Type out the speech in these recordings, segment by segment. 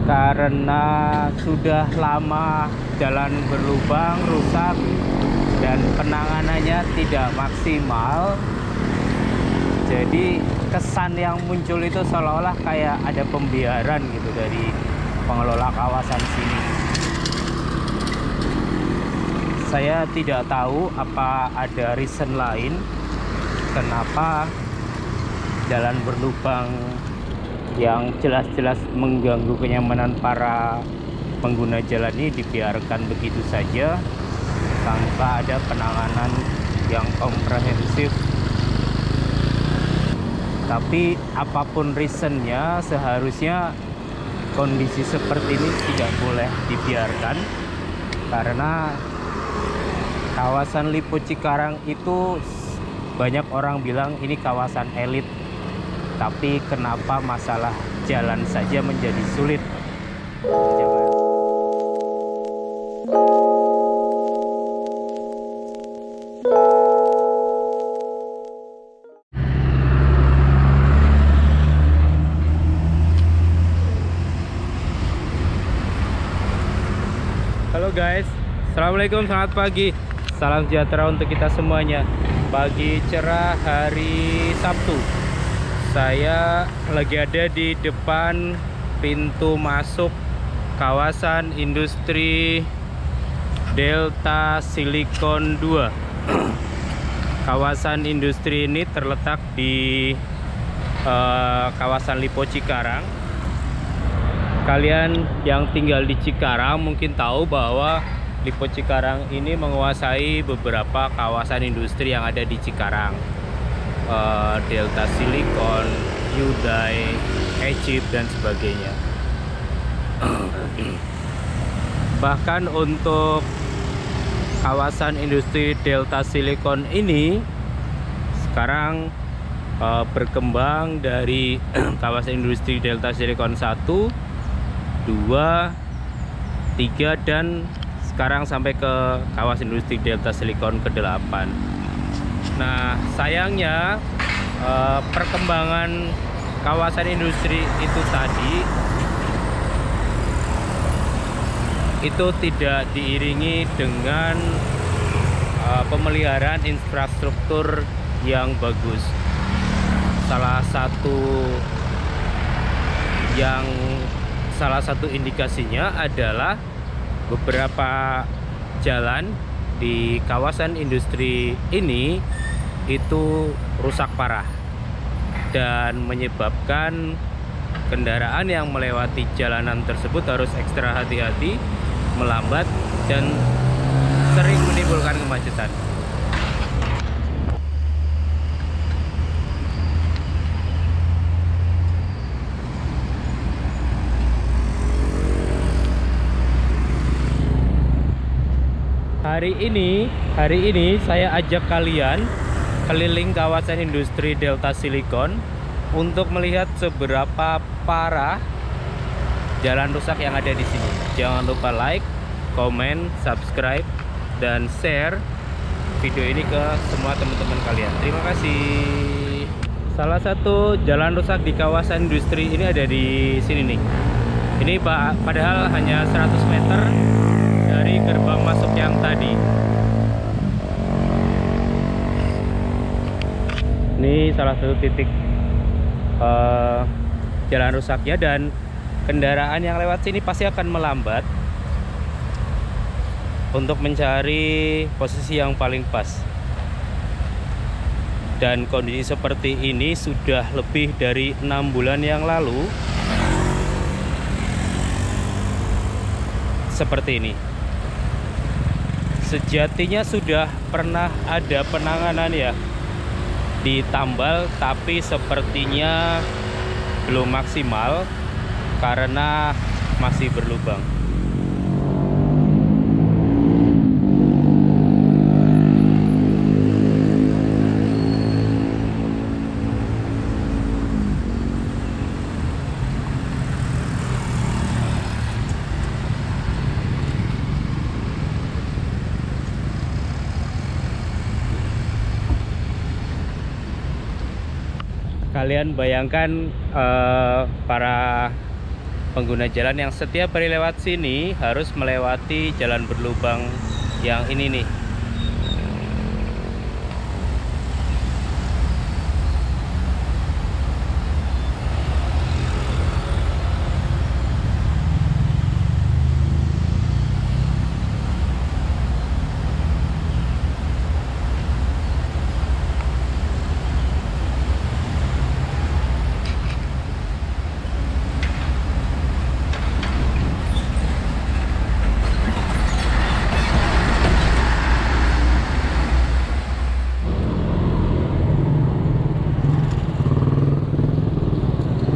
karena sudah lama jalan berlubang, rusak, dan penanganannya tidak maksimal. Jadi kesan yang muncul itu seolah-olah kayak ada pembiaran gitu dari pengelola kawasan sini. Saya tidak tahu apa ada reason lain kenapa jalan berlubang yang jelas-jelas mengganggu kenyamanan para pengguna jalan ini dibiarkan begitu saja tanpa ada penanganan yang komprehensif. Tapi apapun reasonnya, seharusnya kondisi seperti ini tidak boleh dibiarkan, karena kawasan Lipo Cikarang itu banyak orang bilang ini kawasan elit. Tapi kenapa masalah jalan saja menjadi sulit? Halo guys, assalamualaikum, selamat pagi, salam sejahtera untuk kita semuanya. Pagi cerah hari Sabtu. Saya lagi ada di depan pintu masuk kawasan industri Delta Silicon 2. Kawasan industri ini terletak di kawasan Lipo Cikarang. Kalian yang tinggal di Cikarang mungkin tahu bahwa Lipo Cikarang ini menguasai beberapa kawasan industri yang ada di Cikarang. Delta Silicon, Hyundai, Egypt, dan sebagainya. Bahkan untuk kawasan industri Delta Silicon ini sekarang berkembang dari kawasan industri Delta Silicon 1, 2, 3, dan sekarang sampai ke kawasan industri Delta Silicon ke-8. Nah, sayangnya perkembangan kawasan industri itu tadi itu tidak diiringi dengan pemeliharaan infrastruktur yang bagus. Salah satu indikasinya adalah beberapa jalan di kawasan industri ini itu rusak parah dan menyebabkan kendaraan yang melewati jalanan tersebut harus ekstra hati-hati, melambat, dan sering menimbulkan kemacetan. Hari ini saya ajak kalian keliling kawasan industri Delta Silicon untuk melihat seberapa parah jalan rusak yang ada di sini. Jangan lupa like, komen, subscribe, dan share video ini ke semua teman-teman kalian. Terima kasih. Salah satu jalan rusak di kawasan industri ini ada di sini nih. Ini padahal hanya 100 meter dari gerbang masuk yang tadi. Ini salah satu titik jalan rusaknya, dan kendaraan yang lewat sini pasti akan melambat untuk mencari posisi yang paling pas. Dan kondisi seperti ini sudah lebih dari 6 bulan yang lalu seperti ini. Sejatinya sudah pernah ada penanganan ya di Tambal, tapi sepertinya belum maksimal karena masih berlubang. Kalian bayangkan para pengguna jalan yang setiap hari lewat sini harus melewati jalan berlubang yang ini nih.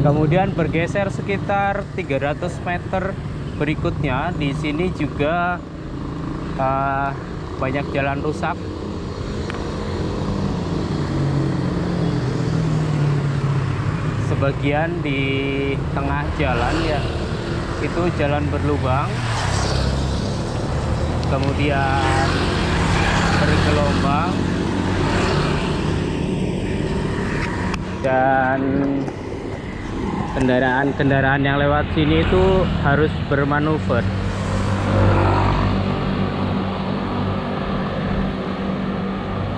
Kemudian bergeser sekitar 300 meter berikutnya, di sini juga banyak jalan rusak. Sebagian di tengah jalan ya, itu jalan berlubang. Kemudian bergelombang. Dan kendaraan-kendaraan yang lewat sini itu harus bermanuver.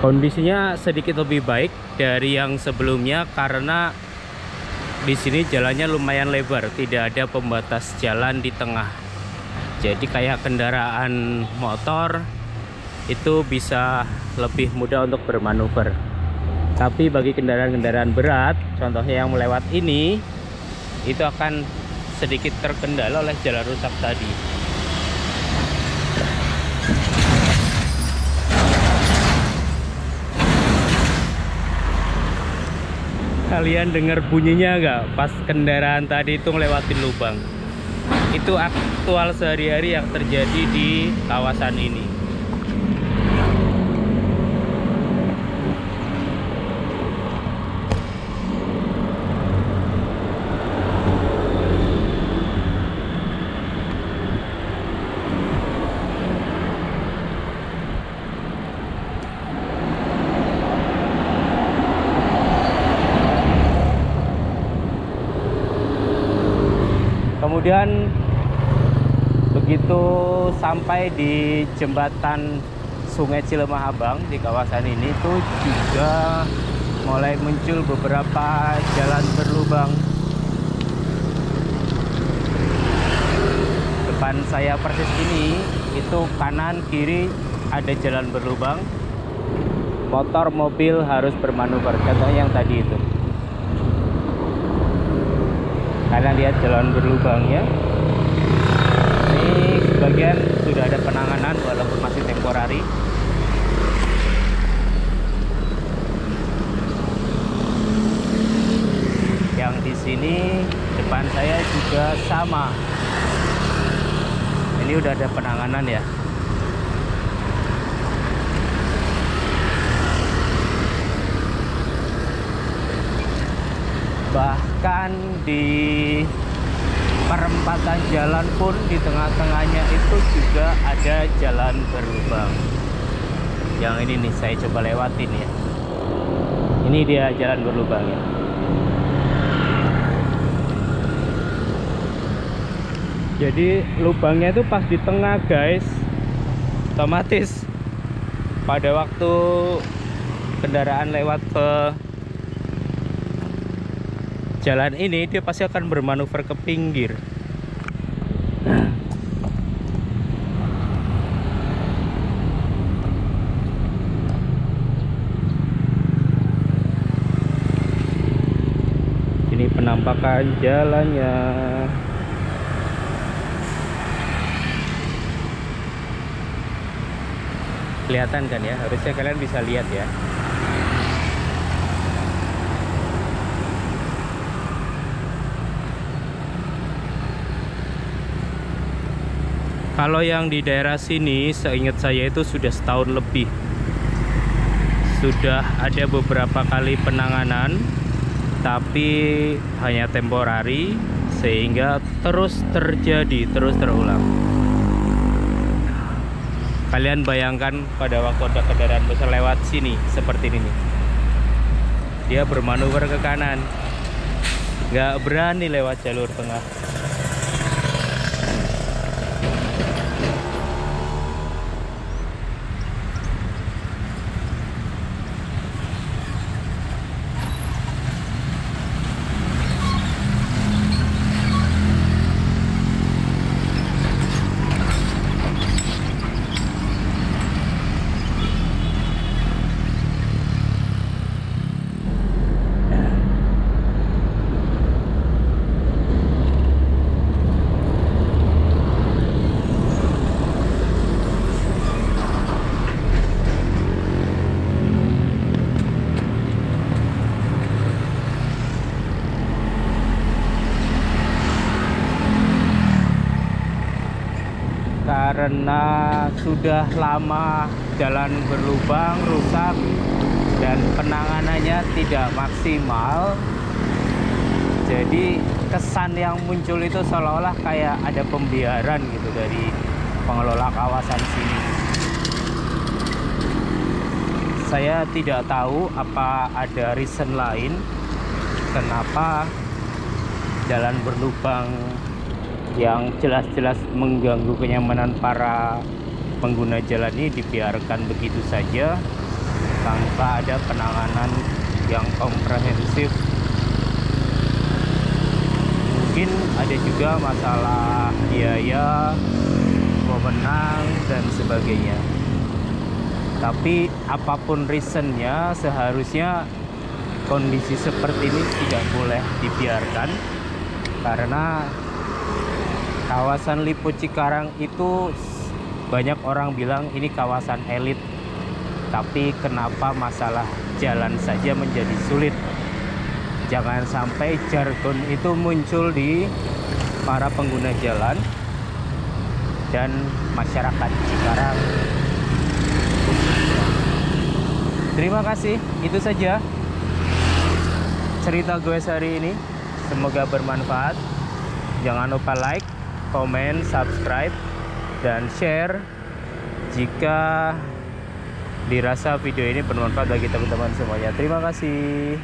Kondisinya sedikit lebih baik dari yang sebelumnya karena di sini jalannya lumayan lebar, tidak ada pembatas jalan di tengah. Jadi kayak kendaraan motor itu bisa lebih mudah untuk bermanuver. Tapi bagi kendaraan-kendaraan berat, contohnya yang melewat ini, itu akan sedikit terkendala oleh jalan rusak tadi. Kalian dengar bunyinya nggak pas kendaraan tadi itu ngelewatin lubang? Itu aktual sehari-hari yang terjadi di kawasan ini. Kemudian begitu sampai di jembatan Sungai Cilemah-Abang di kawasan ini tuh juga mulai muncul beberapa jalan berlubang. Depan saya persis ini itu kanan kiri ada jalan berlubang. Motor mobil harus bermanuver. Contohnya yang tadi itu. Kalian lihat jalan berlubangnya. Ini sebagian sudah ada penanganan walaupun masih temporari. Yang di sini depan saya juga sama. Ini udah ada penanganan ya. Bahkan di perempatan jalan pun di tengah-tengahnya itu juga ada jalan berlubang. Yang ini nih saya coba lewatin ya. Ini dia jalan berlubangnya. Jadi lubangnya itu pas di tengah guys. Otomatis pada waktu kendaraan lewat ke jalan ini, dia pasti akan bermanuver ke pinggir. Ini penampakan jalannya. Kelihatan kan ya? Harusnya kalian bisa lihat ya. Kalau yang di daerah sini, seingat saya itu sudah setahun lebih. Sudah ada beberapa kali penanganan, tapi hanya temporari, sehingga terus terjadi, terus terulang. Kalian bayangkan pada waktu ada kendaraan besar lewat sini, seperti ini nih. Dia bermanuver ke kanan, nggak berani lewat jalur tengah. karena sudah lama jalan berlubang, rusak, dan penanganannya tidak maksimal. Jadi kesan yang muncul itu seolah-olah kayak ada pembiaran gitu dari pengelola kawasan sini. Saya tidak tahu apa ada reason lain kenapa jalan berlubang yang jelas-jelas mengganggu kenyamanan para pengguna jalan ini dibiarkan begitu saja tanpa ada penanganan yang komprehensif. Mungkin ada juga masalah biaya, wewenang, dan sebagainya. Tapi apapun reasonnya, seharusnya kondisi seperti ini tidak boleh dibiarkan, karena kawasan Lipo Cikarang itu banyak orang bilang ini kawasan elit. Tapi kenapa masalah jalan saja menjadi sulit? Jangan sampai jargon itu muncul di para pengguna jalan dan masyarakat Cikarang. Terima kasih, itu saja cerita gue hari ini. Semoga bermanfaat. Jangan lupa like, komen, subscribe, dan share jika dirasa video ini bermanfaat bagi teman-teman semuanya. Terima kasih.